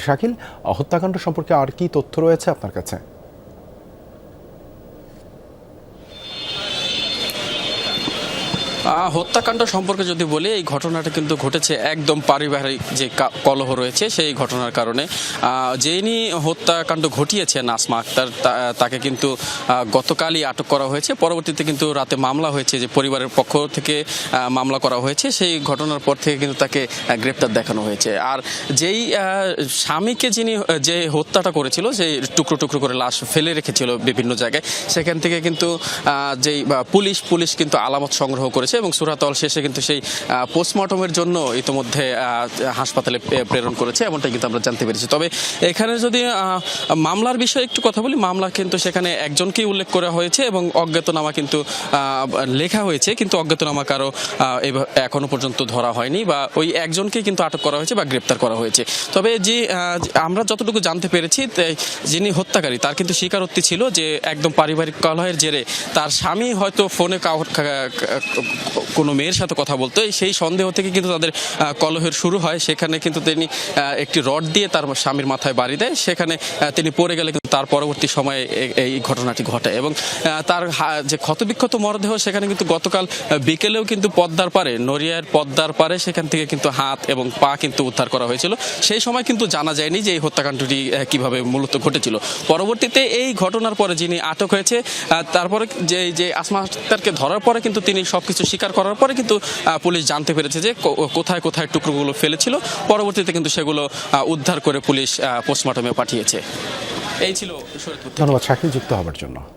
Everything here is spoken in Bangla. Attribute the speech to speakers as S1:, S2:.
S1: শাকিল, হত্যাকাণ্ড সম্পর্কে আর কি তথ্য রয়েছে আপনার কাছে?
S2: হত্যাকাণ্ড সম্পর্কে যদি বলি, এই ঘটনাটা কিন্তু ঘটেছে একদম পারিবারিক যে কলহ রয়েছে সেই ঘটনার কারণে। যিনি হত্যাকাণ্ড ঘটিয়েছেন আসমা আক্তার, তাকে কিন্তু গতকালই আটক করা হয়েছে। পরবর্তীতে কিন্তু রাতে মামলা হয়েছে, যে পরিবারের পক্ষ থেকে মামলা করা হয়েছে। সেই ঘটনার পর থেকে কিন্তু তাকে গ্রেপ্তার দেখানো হয়েছে। আর যেই স্বামীকে যে হত্যাটা করেছিল, যে টুকরো টুকরো করে লাশ ফেলে রেখেছিল বিভিন্ন জায়গায়, সেখান থেকে কিন্তু যেই পুলিশ কিন্তু আলামত সংগ্রহ করেছে এবং সুরাতল শেষে কিন্তু সেই পোস্টমর্টমের জন্য ইতোমধ্যে হাসপাতালে প্রেরণ করেছে, এমনটাই কিন্তু আমরা জানতে পেরেছি। তবে এখানে যদি মামলার বিষয়ে একটু কথা বলি, মামলা কিন্তু সেখানে একজনকেই উল্লেখ করা হয়েছে এবং অজ্ঞাতনামা কিন্তু লেখা হয়েছে, কিন্তু অজ্ঞাতনামা কারো এখনো পর্যন্ত ধরা হয়নি, বা ওই একজনকেই কিন্তু আটক করা হয়েছে বা গ্রেপ্তার করা হয়েছে। তবে যে আমরা যতটুকু জানতে পেরেছি, যিনি হত্যাকারী তার কিন্তু স্বীকারোক্তি ছিল যে একদম পারিবারিক কলহের জেরে তার স্বামী হয়তো ফোনে কোনো মেয়ের সাথে কথা বলতো, সেই সন্দেহ থেকে কিন্তু তাদের কলহের শুরু হয়। সেখানে কিন্তু তিনি একটি রড দিয়ে তার স্বামীর মাথায় বাড়ি দেয়, সেখানে তিনি পড়ে গেলে কিন্তু তার পরবর্তী সময়ে এই ঘটনাটি ঘটে এবং তার যে ক্ষতবিক্ষত মরদেহ সেখানে কিন্তু গতকাল বিকেলেও কিন্তু পদ্মার পারে, নড়িয়ার পদ্মার পারে, সেখান থেকে কিন্তু হাত এবং পা কিন্তু উদ্ধার করা হয়েছিল। সেই সময় কিন্তু জানা যায়নি যে এই হত্যাকাণ্ডটি কিভাবে মূলত ঘটেছিল। পরবর্তীতে এই ঘটনার পরে যিনি আটক হয়েছে, তারপরে যে আসমা আক্তারকে ধরার পরে কিন্তু তিনি সবকিছু স্বীকার করার পরে কিন্তু পুলিশ জানতে পেরেছে যে কোথায় কোথায় টুকরোগুলো ফেলেছিল। পরবর্তীতে কিন্তু সেগুলো উদ্ধার করে পুলিশ পোস্টমর্টমে পাঠিয়েছে। এই ছিল।
S1: ধন্যবাদ শাকিল যুক্ত হবার জন্য।